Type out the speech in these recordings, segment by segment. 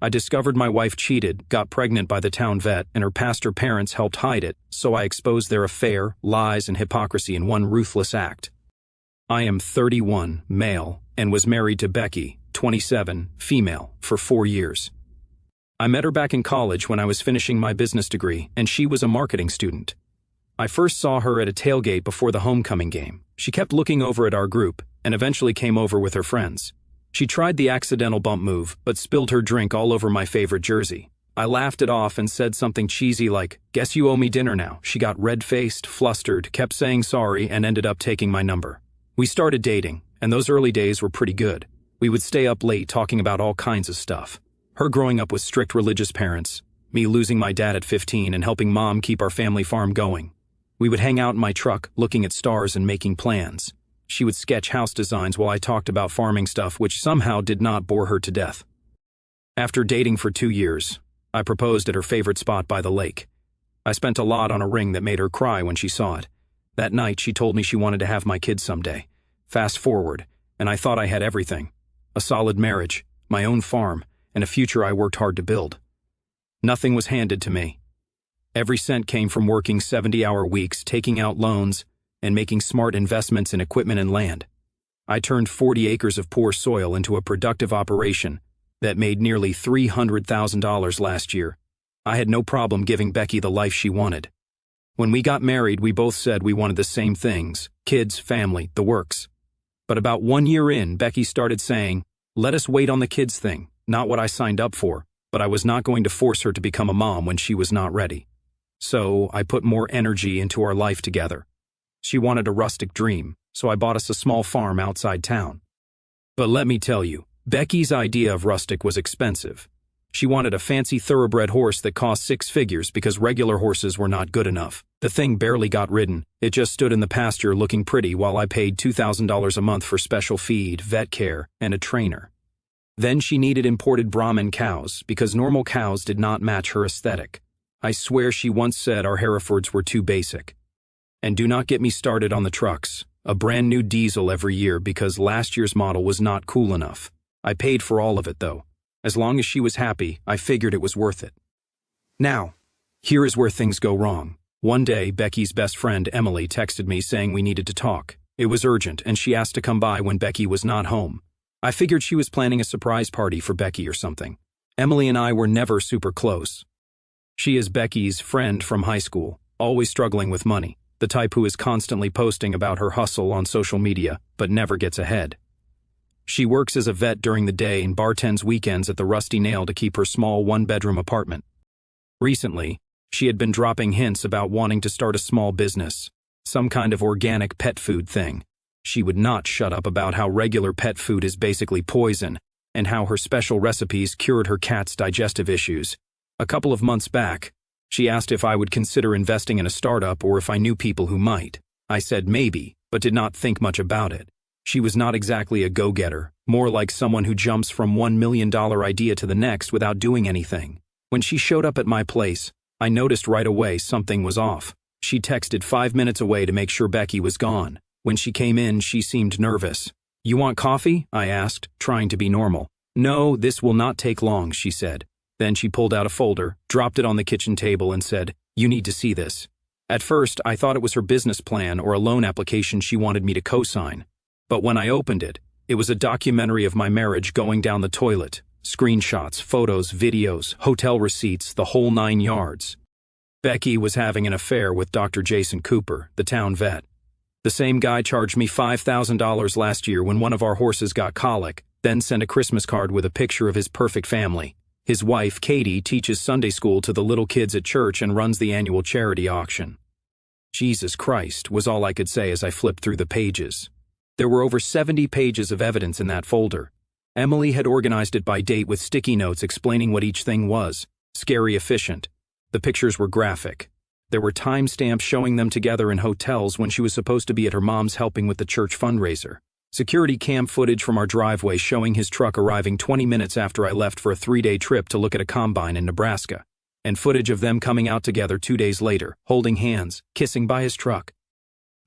I discovered my wife cheated, got pregnant by the town vet, and her pastor parents helped hide it, so I exposed their affair, lies, and hypocrisy in one ruthless act. I am 31, male, and was married to Becky, 27, female, for 4 years. I met her back in college when I was finishing my business degree, and she was a marketing student. I first saw her at a tailgate before the homecoming game. She kept looking over at our group, and eventually came over with her friends. She tried the accidental bump move, but spilled her drink all over my favorite jersey. I laughed it off and said something cheesy like, "Guess you owe me dinner now." She got red-faced, flustered, kept saying sorry, and ended up taking my number. We started dating, and those early days were pretty good. We would stay up late talking about all kinds of stuff. Her growing up with strict religious parents, me losing my dad at 15 and helping mom keep our family farm going. We would hang out in my truck, looking at stars and making plans. She would sketch house designs while I talked about farming stuff, which somehow did not bore her to death. After dating for 2 years, I proposed at her favorite spot by the lake. I spent a lot on a ring that made her cry when she saw it. That night, she told me she wanted to have my kids someday. Fast forward, and I thought I had everything. A solid marriage, my own farm, and a future I worked hard to build. Nothing was handed to me. Every cent came from working 70-hour weeks, taking out loans, and making smart investments in equipment and land. I turned 40 acres of poor soil into a productive operation that made nearly $300,000 last year. I had no problem giving Becky the life she wanted. When we got married, we both said we wanted the same things: kids, family, the works. But about 1 year in, Becky started saying, "Let us wait on the kids thing," not what I signed up for, but I was not going to force her to become a mom when she was not ready. So I put more energy into our life together. She wanted a rustic dream, so I bought us a small farm outside town. But let me tell you, Becky's idea of rustic was expensive. She wanted a fancy thoroughbred horse that cost 6 figures because regular horses were not good enough. The thing barely got ridden. It just stood in the pasture looking pretty while I paid $2,000 a month for special feed, vet care, and a trainer. Then she needed imported Brahman cows because normal cows did not match her aesthetic. I swear she once said our Herefords were too basic. And do not get me started on the trucks. A brand new diesel every year because last year's model was not cool enough. I paid for all of it though. As long as she was happy, I figured it was worth it. Now, here is where things go wrong. One day, Becky's best friend, Emily, texted me saying we needed to talk. It was urgent, and she asked to come by when Becky was not home. I figured she was planning a surprise party for Becky or something. Emily and I were never super close. She is Becky's friend from high school, always struggling with money, the type who is constantly posting about her hustle on social media, but never gets ahead. She works as a vet during the day and bartends weekends at the Rusty Nail to keep her small one-bedroom apartment. Recently, she had been dropping hints about wanting to start a small business, some kind of organic pet food thing. She would not shut up about how regular pet food is basically poison and how her special recipes cured her cat's digestive issues. A couple of months back, she asked if I would consider investing in a startup or if I knew people who might. I said maybe, but did not think much about it. She was not exactly a go-getter, more like someone who jumps from $1 million idea to the next without doing anything. When she showed up at my place, I noticed right away something was off. She texted 5 minutes away to make sure Becky was gone. When she came in, she seemed nervous. "You want coffee?" I asked, trying to be normal. "No, this will not take long," she said. Then she pulled out a folder, dropped it on the kitchen table, and said, "You need to see this." At first, I thought it was her business plan or a loan application she wanted me to co-sign. But when I opened it, it was a documentary of my marriage going down the toilet. Screenshots, photos, videos, hotel receipts, the whole 9 yards. Becky was having an affair with Dr. Jason Cooper, the town vet. The same guy charged me $5,000 last year when one of our horses got colic, then sent a Christmas card with a picture of his perfect family. His wife, Katie, teaches Sunday school to the little kids at church and runs the annual charity auction. Jesus Christ, was all I could say as I flipped through the pages. There were over 70 pages of evidence in that folder. Emily had organized it by date with sticky notes explaining what each thing was. Scary efficient. The pictures were graphic. There were timestamps showing them together in hotels when she was supposed to be at her mom's helping with the church fundraiser. Security cam footage from our driveway showing his truck arriving 20 minutes after I left for a 3-day trip to look at a combine in Nebraska. And footage of them coming out together 2 days later, holding hands, kissing by his truck.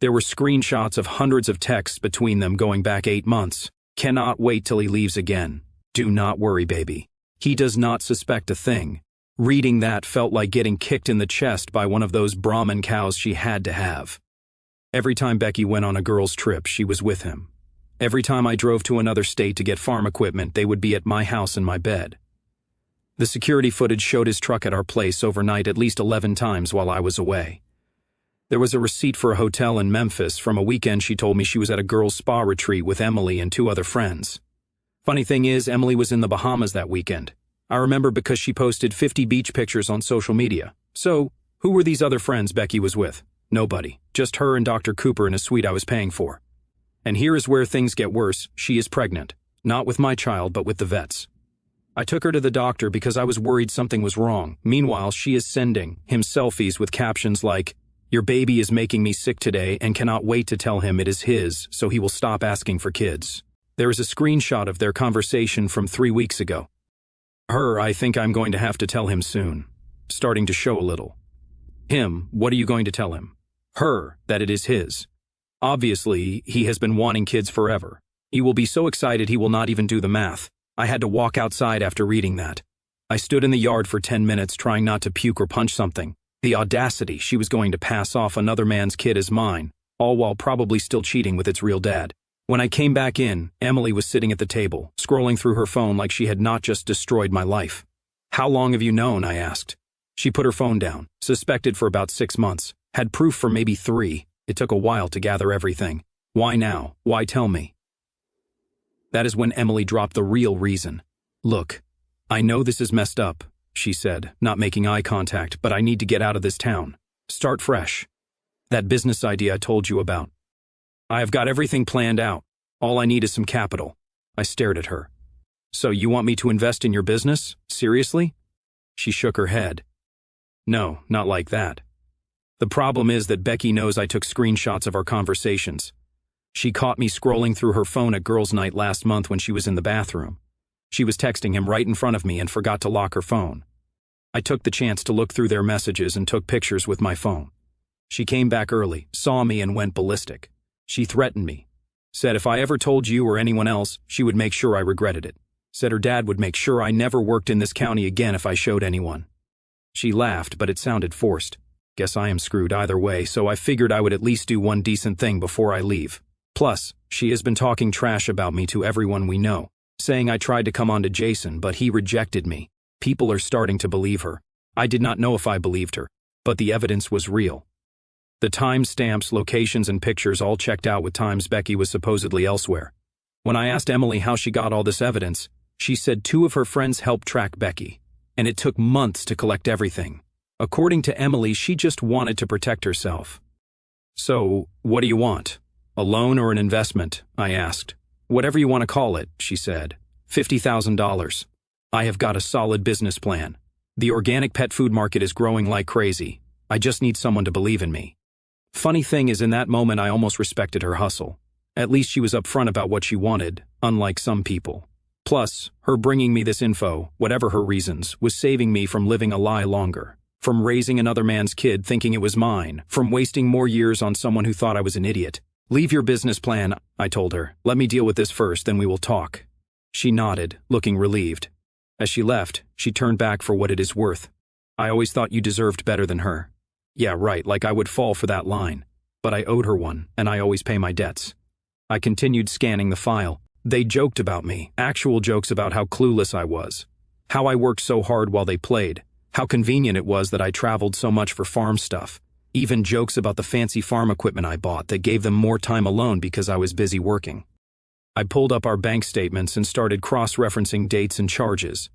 There were screenshots of hundreds of texts between them going back 8 months. "Cannot wait till he leaves again. Do not worry, baby. He does not suspect a thing. Reading that felt like getting kicked in the chest by one of those Brahmin cows she had to have. Every time Becky went on a girls' trip, she was with him. Every time I drove to another state to get farm equipment, they would be at my house in my bed. The security footage showed his truck at our place overnight at least 11 times while I was away. There was a receipt for a hotel in Memphis from a weekend she told me she was at a girls' spa retreat with Emily and 2 other friends. Funny thing is, Emily was in the Bahamas that weekend. I remember because she posted 50 beach pictures on social media. So, who were these other friends Becky was with? Nobody. Just her and Dr. Cooper in a suite I was paying for. And here is where things get worse. She is pregnant. Not with my child, but with the vet's. I took her to the doctor because I was worried something was wrong. Meanwhile, she is sending him selfies with captions like, "Your baby is making me sick today and cannot wait to tell him it is his so he will stop asking for kids." There is a screenshot of their conversation from 3 weeks ago. Her, "I think I'm going to have to tell him soon." Starting to show a little. Him, "What are you going to tell him?" Her, "That it is his." Obviously, he has been wanting kids forever. He will be so excited he will not even do the math. I had to walk outside after reading that. I stood in the yard for 10 minutes trying not to puke or punch something. The audacity she was going to pass off another man's kid as mine, all while probably still cheating with its real dad. When I came back in, Emily was sitting at the table, scrolling through her phone like she had not just destroyed my life. "How long have you known?" I asked. She put her phone down, suspected for about 6 months, had proof for maybe 3. It took a while to gather everything. Why now? Why tell me? That is when Emily dropped the real reason. "Look, I know this is messed up," she said, not making eye contact, "but I need to get out of this town. Start fresh. That business idea I told you about. I have got everything planned out. All I need is some capital." I stared at her. "So you want me to invest in your business? Seriously?" She shook her head. "No, not like that. The problem is that Becky knows I took screenshots of our conversations. She caught me scrolling through her phone at girls' night last month when she was in the bathroom. She was texting him right in front of me and forgot to lock her phone. I took the chance to look through their messages and took pictures with my phone. She came back early, saw me, and went ballistic. She threatened me. Said if I ever told you or anyone else, she would make sure I regretted it. Said her dad would make sure I never worked in this county again if I showed anyone. She laughed, but it sounded forced. Guess I am screwed either way, so I figured I would at least do one decent thing before I leave. Plus, she has been talking trash about me to everyone we know, saying I tried to come on to Jason, but he rejected me. People are starting to believe her. I did not know if I believed her, but the evidence was real. The timestamps, locations, and pictures all checked out with times Becky was supposedly elsewhere. When I asked Emily how she got all this evidence, she said 2 of her friends helped track Becky, and it took months to collect everything. According to Emily, she just wanted to protect herself. "So, what do you want? A loan or an investment?" I asked. "Whatever you want to call it," she said. $50,000. I have got a solid business plan. The organic pet food market is growing like crazy. I just need someone to believe in me. Funny thing is, in that moment I almost respected her hustle. At least she was upfront about what she wanted, unlike some people. Plus, her bringing me this info, whatever her reasons, was saving me from living a lie longer. From raising another man's kid thinking it was mine. From wasting more years on someone who thought I was an idiot. "Leave your business plan," I told her. "Let me deal with this first, then we will talk." She nodded, looking relieved. As she left, she turned back for what it is worth. "I always thought you deserved better than her." Yeah, right, like I would fall for that line. But I owed her one, and I always pay my debts. I continued scanning the file. They joked about me, actual jokes about how clueless I was. How I worked so hard while they played. How convenient it was that I traveled so much for farm stuff. Even jokes about the fancy farm equipment I bought that gave them more time alone because I was busy working. I pulled up our bank statements and started cross-referencing dates and charges.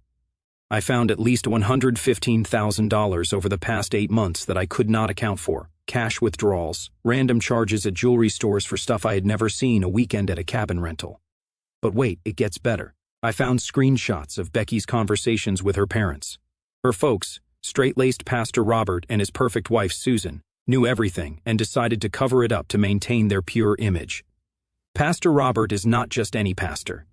I found at least $115,000 over the past 8 months that I could not account for. Cash withdrawals, random charges at jewelry stores for stuff I had never seen, a weekend at a cabin rental. But wait, it gets better. I found screenshots of Becky's conversations with her parents. Her folks, straight-laced Pastor Robert and his perfect wife Susan, knew everything and decided to cover it up to maintain their pure image. Pastor Robert is not just any pastor.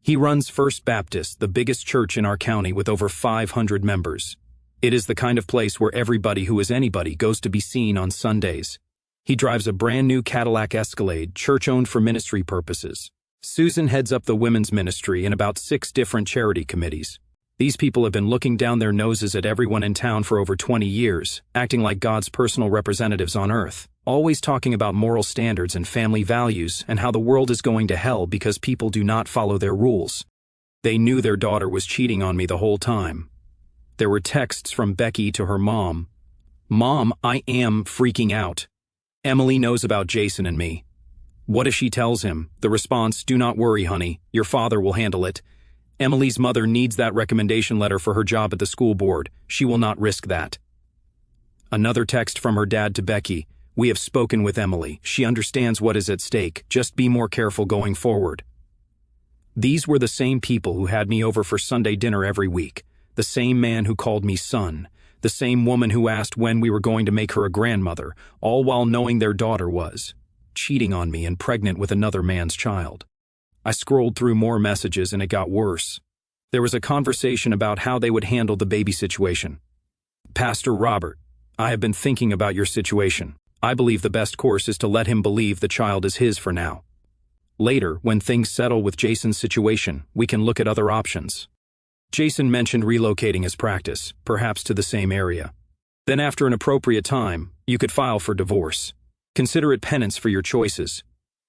He runs First Baptist, the biggest church in our county with over 500 members. It is the kind of place where everybody who is anybody goes to be seen on Sundays. He drives a brand new Cadillac Escalade, church-owned for ministry purposes. Susan heads up the women's ministry and about 6 different charity committees. These people have been looking down their noses at everyone in town for over 20 years, acting like God's personal representatives on earth, always talking about moral standards and family values and how the world is going to hell because people do not follow their rules. They knew their daughter was cheating on me the whole time. There were texts from Becky to her mom. "Mom, I am freaking out. Emily knows about Jason and me." What if she tells him? The response, "Do not worry, honey. Your father will handle it. Emily's mother needs that recommendation letter for her job at the school board. She will not risk that." Another text from her dad to Becky. "We have spoken with Emily. She understands what is at stake. Just be more careful going forward." These were the same people who had me over for Sunday dinner every week. The same man who called me son. The same woman who asked when we were going to make her a grandmother, all while knowing their daughter was cheating on me and pregnant with another man's child. I scrolled through more messages and it got worse. There was a conversation about how they would handle the baby situation. "Pastor Robert, I have been thinking about your situation. I believe the best course is to let him believe the child is his for now. Later, when things settle with Jason's situation, we can look at other options." Jason mentioned relocating his practice, perhaps to the same area. "Then after an appropriate time, you could file for divorce. Consider it penance for your choices.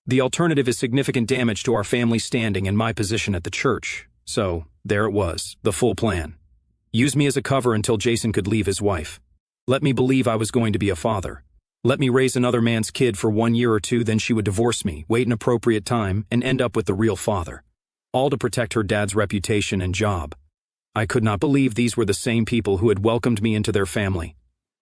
The alternative is significant damage to our family standing and my position at the church." So, there it was, the full plan. Use me as a cover until Jason could leave his wife. Let me believe I was going to be a father. Let me raise another man's kid for 1 year or two, then she would divorce me, wait an appropriate time, and end up with the real father. All to protect her dad's reputation and job. I could not believe these were the same people who had welcomed me into their family,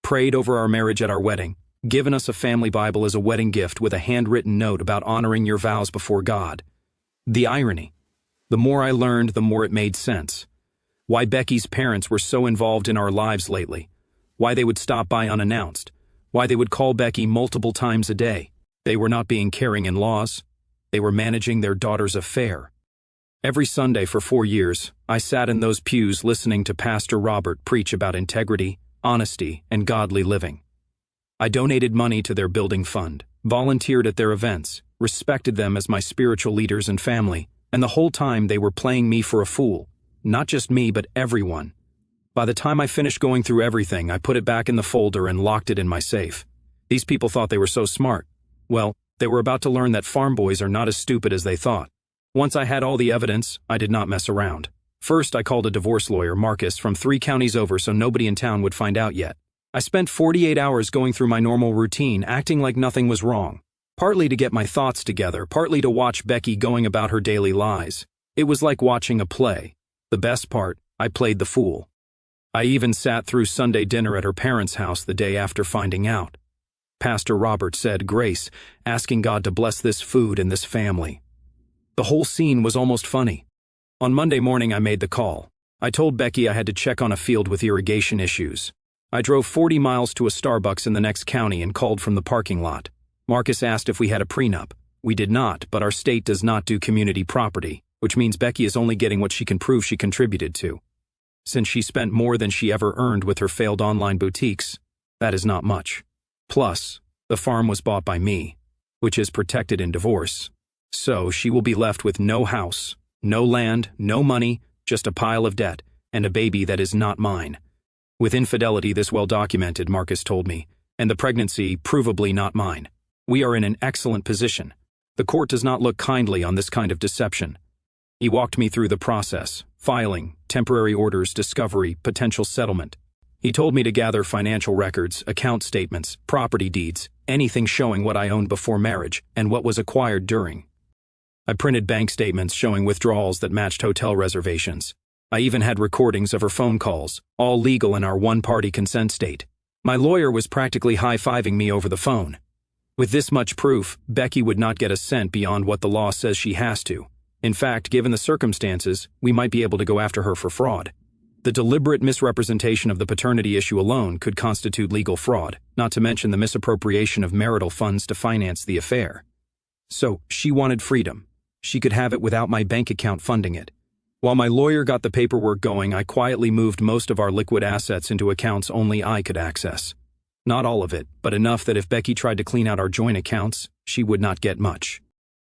prayed over our marriage at our wedding, given us a family Bible as a wedding gift with a handwritten note about honoring your vows before God. The irony. The more I learned, the more it made sense. Why Becky's parents were so involved in our lives lately. Why they would stop by unannounced. Why they would call Becky multiple times a day. They were not being caring in-laws. They were managing their daughter's affair. Every Sunday for 4 years, I sat in those pews listening to Pastor Robert preach about integrity, honesty, and godly living. I donated money to their building fund, volunteered at their events, respected them as my spiritual leaders and family, and the whole time they were playing me for a fool. Not just me, but everyone. By the time I finished going through everything, I put it back in the folder and locked it in my safe. These people thought they were so smart. Well, they were about to learn that farm boys are not as stupid as they thought. Once I had all the evidence, I did not mess around. First, I called a divorce lawyer, Marcus, from 3 counties over so nobody in town would find out yet. I spent 48 hours going through my normal routine, acting like nothing was wrong. Partly to get my thoughts together, partly to watch Becky going about her daily lies. It was like watching a play. The best part, I played the fool. I even sat through Sunday dinner at her parents' house the day after finding out. Pastor Robert said grace, asking God to bless this food and this family. The whole scene was almost funny. On Monday morning, I made the call. I told Becky I had to check on a field with irrigation issues. I drove 40 miles to a Starbucks in the next county and called from the parking lot. Marcus asked if we had a prenup. We did not, but our state does not do community property, which means Becky is only getting what she can prove she contributed to. Since she spent more than she ever earned with her failed online boutiques, that is not much. Plus, the farm was bought by me, which is protected in divorce. So she will be left with no house, no land, no money, just a pile of debt, and a baby that is not mine. With infidelity this well documented, Marcus told me, and the pregnancy provably not mine. We are in an excellent position. The court does not look kindly on this kind of deception. He walked me through the process, filing, temporary orders, discovery, potential settlement. He told me to gather financial records, account statements, property deeds, anything showing what I owned before marriage and what was acquired during. I printed bank statements showing withdrawals that matched hotel reservations. I even had recordings of her phone calls, all legal in our one-party consent state. My lawyer was practically high-fiving me over the phone. With this much proof, Becky would not get a cent beyond what the law says she has to. In fact, given the circumstances, we might be able to go after her for fraud. The deliberate misrepresentation of the paternity issue alone could constitute legal fraud, not to mention the misappropriation of marital funds to finance the affair. So, she wanted freedom. She could have it without my bank account funding it. While my lawyer got the paperwork going, I quietly moved most of our liquid assets into accounts only I could access. Not all of it, but enough that if Becky tried to clean out our joint accounts, she would not get much.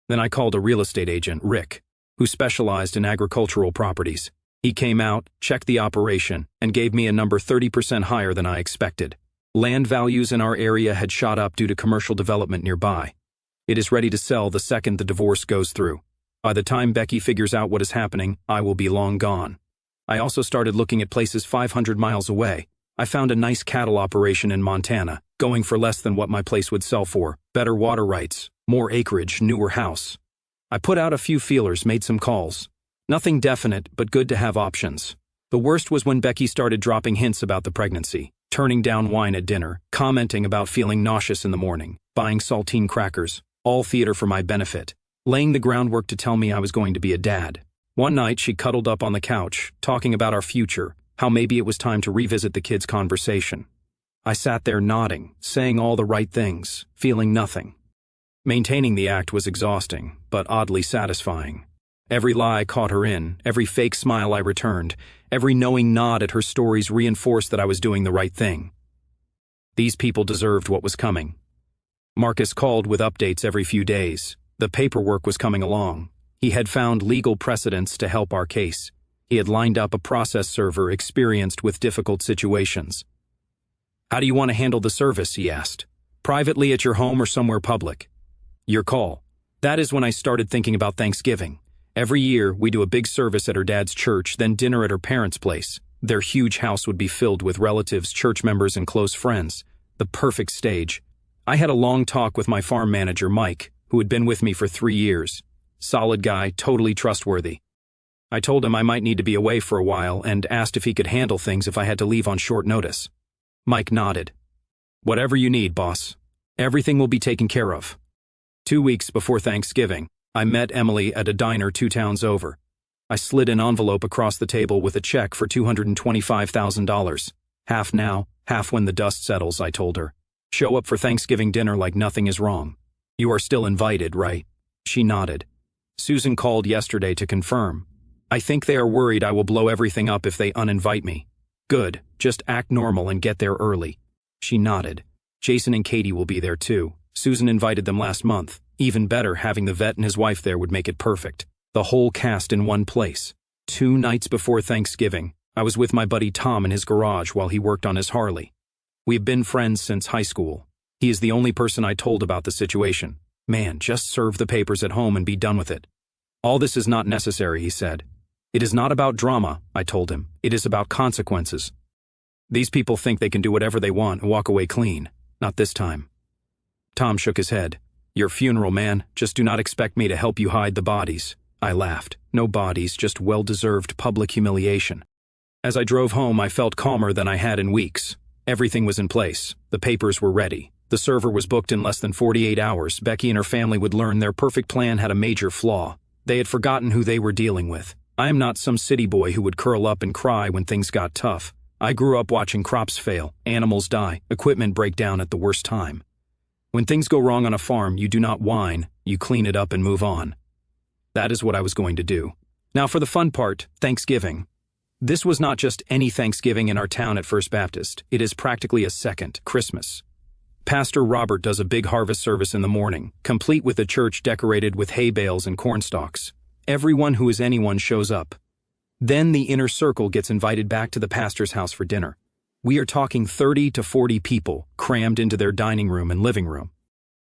Then I called a real estate agent, Rick, who specialized in agricultural properties. He came out, checked the operation, and gave me a number 30% higher than I expected. Land values in our area had shot up due to commercial development nearby. It is ready to sell the second the divorce goes through. By the time Becky figures out what is happening, I will be long gone. I also started looking at places 500 miles away. I found a nice cattle operation in Montana, going for less than what my place would sell for, better water rights, more acreage, newer house. I put out a few feelers, made some calls. Nothing definite, but good to have options. The worst was when Becky started dropping hints about the pregnancy, turning down wine at dinner, commenting about feeling nauseous in the morning, buying saltine crackers, all theater for my benefit, laying the groundwork to tell me I was going to be a dad. One night she cuddled up on the couch, talking about our future, how maybe it was time to revisit the kids' conversation. I sat there nodding, saying all the right things, feeling nothing. Maintaining the act was exhausting, but oddly satisfying. Every lie caught her in, every fake smile I returned, every knowing nod at her stories reinforced that I was doing the right thing. These people deserved what was coming. Marcus called with updates every few days. The paperwork was coming along. He had found legal precedents to help our case. He had lined up a process server experienced with difficult situations. "How do you want to handle the service?" he asked. "Privately at your home or somewhere public?" "Your call." That is when I started thinking about Thanksgiving. Every year, we do a big service at her dad's church, then dinner at her parents' place. Their huge house would be filled with relatives, church members, and close friends. The perfect stage. I had a long talk with my farm manager, Mike, who had been with me for 3 years. Solid guy, totally trustworthy. I told him I might need to be away for a while and asked if he could handle things if I had to leave on short notice. Mike nodded. "Whatever you need, boss. Everything will be taken care of." 2 weeks before Thanksgiving, I met Emily at a diner 2 towns over. I slid an envelope across the table with a check for $225,000. "Half now, half when the dust settles," I told her. "Show up for Thanksgiving dinner like nothing is wrong. You are still invited, right?" She nodded. "Susan called yesterday to confirm. I think they are worried I will blow everything up if they uninvite me." "Good, just act normal and get there early." She nodded. "Jason and Katie will be there too. Susan invited them last month. Even better, having the vet and his wife there would make it perfect. The whole cast in one place." 2 nights before Thanksgiving, I was with my buddy Tom in his garage while he worked on his Harley. We have been friends since high school. He is the only person I told about the situation. "Man, just serve the papers at home and be done with it." "All this is not necessary," he said. "It is not about drama," I told him. "It is about consequences. These people think they can do whatever they want and walk away clean. Not this time." Tom shook his head. "Your funeral, man. Just do not expect me to help you hide the bodies." I laughed. No bodies, just well-deserved public humiliation. As I drove home, I felt calmer than I had in weeks. Everything was in place. The papers were ready. The server was booked in less than 48 hours. Becky and her family would learn their perfect plan had a major flaw. They had forgotten who they were dealing with. I am not some city boy who would curl up and cry when things got tough. I grew up watching crops fail, animals die, equipment break down at the worst time. When things go wrong on a farm, you do not whine, you clean it up and move on. That is what I was going to do. Now for the fun part, Thanksgiving. This was not just any Thanksgiving in our town at First Baptist. It is practically a second Christmas. Pastor Robert does a big harvest service in the morning, complete with a church decorated with hay bales and corn stalks. Everyone who is anyone shows up. Then the inner circle gets invited back to the pastor's house for dinner. We are talking 30 to 40 people crammed into their dining room and living room.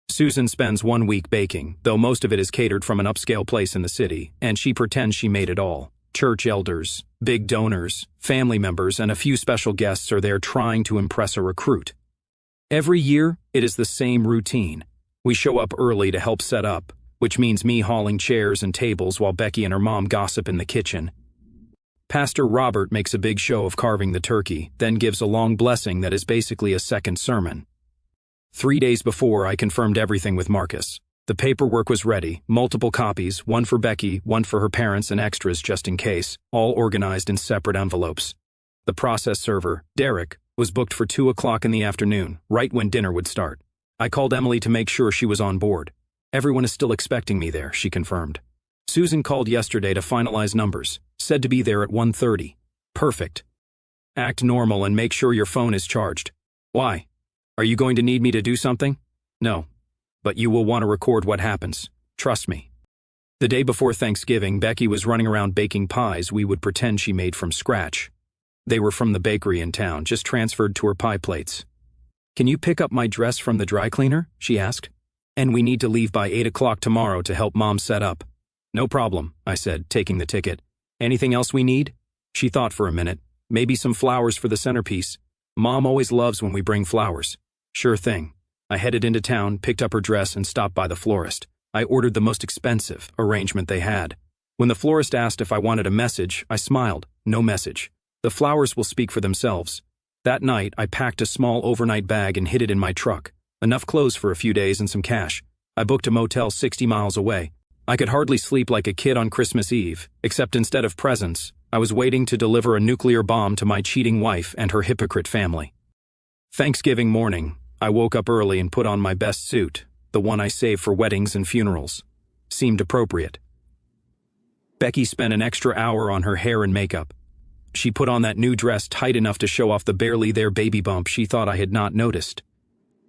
Susan spends 1 week baking, though most of it is catered from an upscale place in the city, and she pretends she made it all. Church elders, big donors, family members, and a few special guests are there trying to impress a recruit. Every year, it is the same routine. We show up early to help set up, which means me hauling chairs and tables while Becky and her mom gossip in the kitchen. Pastor Robert makes a big show of carving the turkey, then gives a long blessing that is basically a second sermon. 3 days before, I confirmed everything with Marcus. The paperwork was ready, multiple copies, one for Becky, one for her parents, and extras just in case, all organized in separate envelopes. The process server, Derek, was booked for 2 o'clock in the afternoon, right when dinner would start. I called Emily to make sure she was on board. "Everyone is still expecting me there," she confirmed. Susan called yesterday to finalize numbers, said to be there at 1:30. "Perfect. Act normal and make sure your phone is charged." "Why? Are you going to need me to do something?" "No. But you will want to record what happens. Trust me." The day before Thanksgiving, Becky was running around baking pies we would pretend she made from scratch. They were from the bakery in town, just transferred to her pie plates. "Can you pick up my dress from the dry cleaner?" she asked. "And we need to leave by 8 o'clock tomorrow to help Mom set up." "No problem," I said, taking the ticket. "Anything else we need?" She thought for a minute. "Maybe some flowers for the centerpiece. Mom always loves when we bring flowers." "Sure thing." I headed into town, picked up her dress, and stopped by the florist. I ordered the most expensive arrangement they had. When the florist asked if I wanted a message, I smiled. "No message. The flowers will speak for themselves." That night, I packed a small overnight bag and hid it in my truck. Enough clothes for a few days and some cash. I booked a motel 60 miles away. I could hardly sleep like a kid on Christmas Eve, except instead of presents, I was waiting to deliver a nuclear bomb to my cheating wife and her hypocrite family. Thanksgiving morning, I woke up early and put on my best suit, the one I saved for weddings and funerals. Seemed appropriate. Becky spent an extra hour on her hair and makeup. She put on that new dress tight enough to show off the barely there baby bump she thought I had not noticed.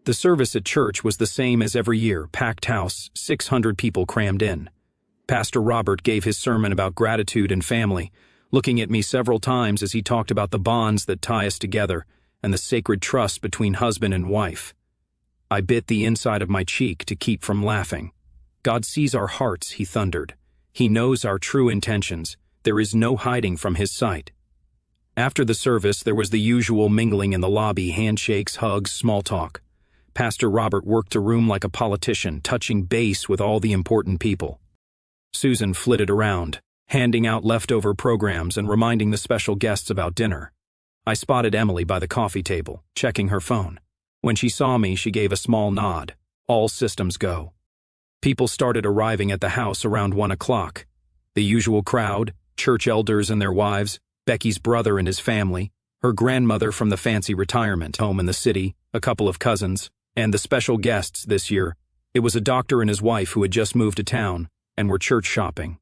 The service at church was the same as every year, packed house, 600 people crammed in. Pastor Robert gave his sermon about gratitude and family, looking at me several times as he talked about the bonds that tie us together and the sacred trust between husband and wife. I bit the inside of my cheek to keep from laughing. "God sees our hearts," he thundered. "He knows our true intentions. There is no hiding from his sight." After the service, there was the usual mingling in the lobby, handshakes, hugs, small talk. Pastor Robert worked a room like a politician, touching base with all the important people. Susan flitted around, handing out leftover programs and reminding the special guests about dinner. I spotted Emily by the coffee table, checking her phone. When she saw me, she gave a small nod. All systems go. People started arriving at the house around 1 o'clock. The usual crowd, church elders and their wives, Becky's brother and his family, her grandmother from the fancy retirement home in the city, a couple of cousins, and the special guests this year. It was a doctor and his wife who had just moved to town and were church shopping,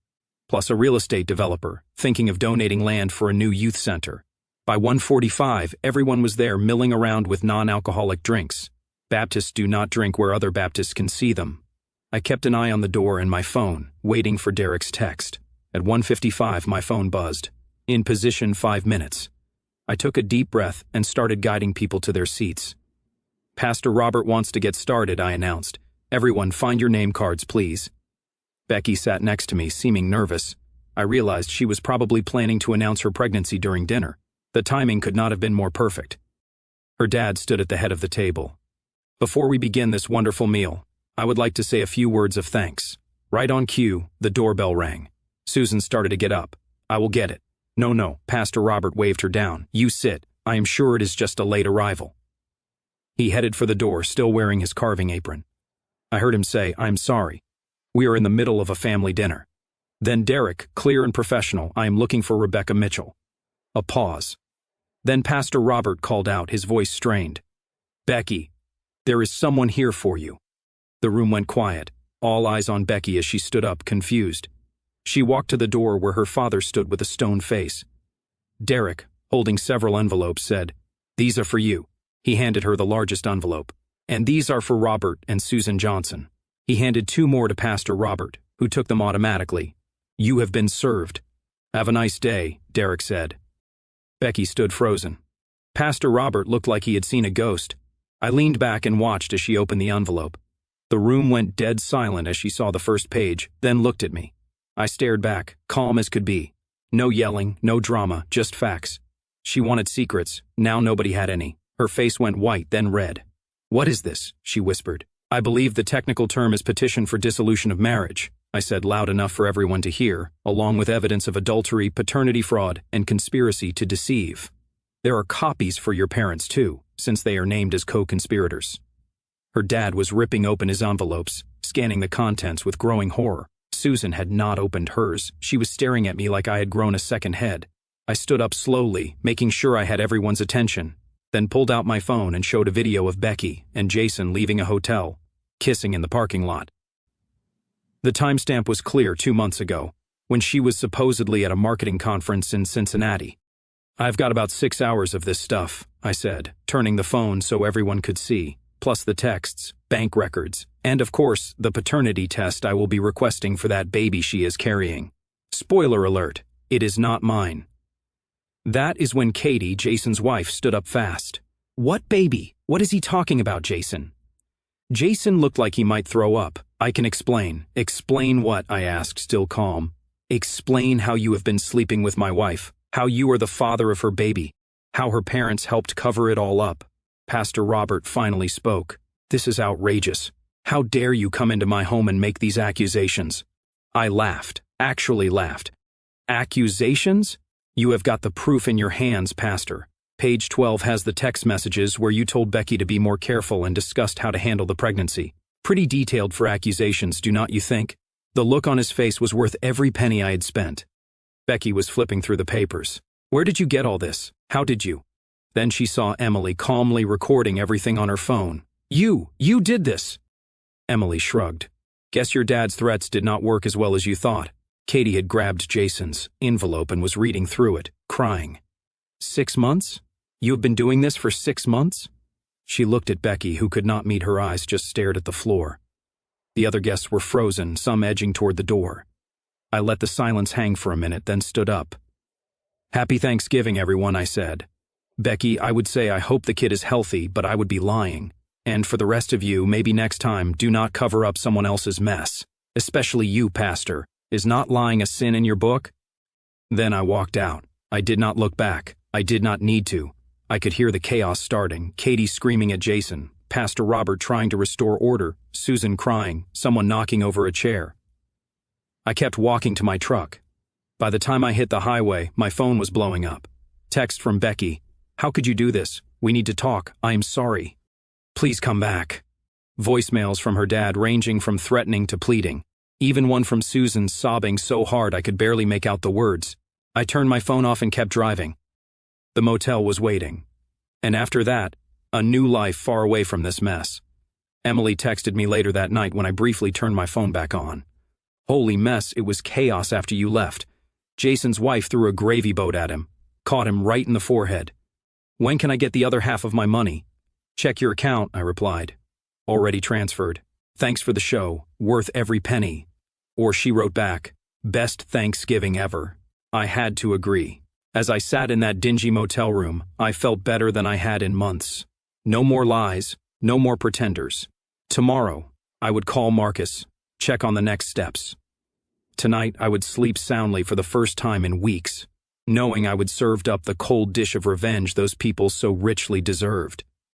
plus a real estate developer thinking of donating land for a new youth center. By 1:45, everyone was there milling around with non-alcoholic drinks. Baptists do not drink where other Baptists can see them. I kept an eye on the door and my phone, waiting for Derek's text. At 1:55, my phone buzzed. "In position 5 minutes." I took a deep breath and started guiding people to their seats. "Pastor Robert wants to get started," I announced. "Everyone, find your name cards, please." Becky sat next to me, seeming nervous. I realized she was probably planning to announce her pregnancy during dinner. The timing could not have been more perfect. Her dad stood at the head of the table. "Before we begin this wonderful meal, I would like to say a few words of thanks." Right on cue, the doorbell rang. Susan started to get up. "I will get it." No, Pastor Robert waved her down. "You sit. I am sure it is just a late arrival." He headed for the door, still wearing his carving apron. I heard him say, "I'm sorry. We are in the middle of a family dinner." Then Derek, clear and professional, "I am looking for Rebecca Mitchell." A pause. Then Pastor Robert called out, his voice strained. "Becky, there is someone here for you." The room went quiet, all eyes on Becky as she stood up, confused. She walked to the door where her father stood with a stone face. Derek, holding several envelopes, said, "These are for you." He handed her the largest envelope. "And these are for Robert and Susan Johnson." He handed 2 more to Pastor Robert, who took them automatically. "You have been served." "Have a nice day," Derek said. Becky stood frozen. Pastor Robert looked like he had seen a ghost. I leaned back and watched as she opened the envelope. The room went dead silent as she saw the first page, then looked at me. I stared back, calm as could be. No yelling, no drama, just facts. She wanted secrets. Now nobody had any. Her face went white, then red. "What is this?" she whispered. "I believe the technical term is petition for dissolution of marriage," I said loud enough for everyone to hear, along with evidence of adultery, paternity fraud, and conspiracy to deceive. "There are copies for your parents, too, since they are named as co-conspirators." Her dad was ripping open his envelopes, scanning the contents with growing horror. Susan had not opened hers. She was staring at me like I had grown a second head. I stood up slowly, making sure I had everyone's attention, then pulled out my phone and showed a video of Becky and Jason leaving a hotel, kissing in the parking lot. The timestamp was clear 2 months ago, when she was supposedly at a marketing conference in Cincinnati. "I've got about 6 hours of this stuff," I said, turning the phone so everyone could see, plus the texts, bank records, And of course, the paternity test I will be requesting for that baby she is carrying. Spoiler alert, it is not mine. That is when Katie, Jason's wife, stood up fast. What baby? What is he talking about, Jason? Jason looked like he might throw up. I can explain. Explain what? I asked, still calm. Explain how you have been sleeping with my wife, how you are the father of her baby, how her parents helped cover it all up. Pastor Robert finally spoke. This is outrageous. How dare you come into my home and make these accusations? I laughed, actually laughed. Accusations? You have got the proof in your hands, Pastor. Page 12 has the text messages where you told Becky to be more careful and discussed how to handle the pregnancy. Pretty detailed for accusations, do not you think? The look on his face was worth every penny I had spent. Becky was flipping through the papers. Where did you get all this? How did you? Then she saw Emily calmly recording everything on her phone. You did this. Emily shrugged. Guess your dad's threats did not work as well as you thought. Katie had grabbed Jason's envelope and was reading through it, crying. 6 months? You have been doing this for 6 months? She looked at Becky, who could not meet her eyes, just stared at the floor. The other guests were frozen, some edging toward the door. I let the silence hang for a minute, then stood up. Happy Thanksgiving, everyone, I said. Becky, I would say I hope the kid is healthy, but I would be lying. And for the rest of you, maybe next time, do not cover up someone else's mess. Especially you, Pastor. Is not lying a sin in your book? Then I walked out. I did not look back. I did not need to. I could hear the chaos starting, Katie screaming at Jason, Pastor Robert trying to restore order, Susan crying, someone knocking over a chair. I kept walking to my truck. By the time I hit the highway, my phone was blowing up. Text from Becky. How could you do this? We need to talk. I am sorry. Please come back. Voicemails from her dad ranging from threatening to pleading. Even one from Susan sobbing so hard I could barely make out the words. I turned my phone off and kept driving. The motel was waiting. And after that, a new life far away from this mess. Emily texted me later that night when I briefly turned my phone back on. Holy mess, it was chaos after you left. Jason's wife threw a gravy boat at him, caught him right in the forehead. When can I get the other half of my money? Check your account, I replied. Already transferred. Thanks for the show, worth every penny. Or she wrote back, best Thanksgiving ever. I had to agree. As I sat in that dingy motel room, I felt better than I had in months. No more lies, no more pretenders. Tomorrow, I would call Marcus, check on the next steps. Tonight, I would sleep soundly for the first time in weeks, knowing I would served up the cold dish of revenge those people so richly deserved.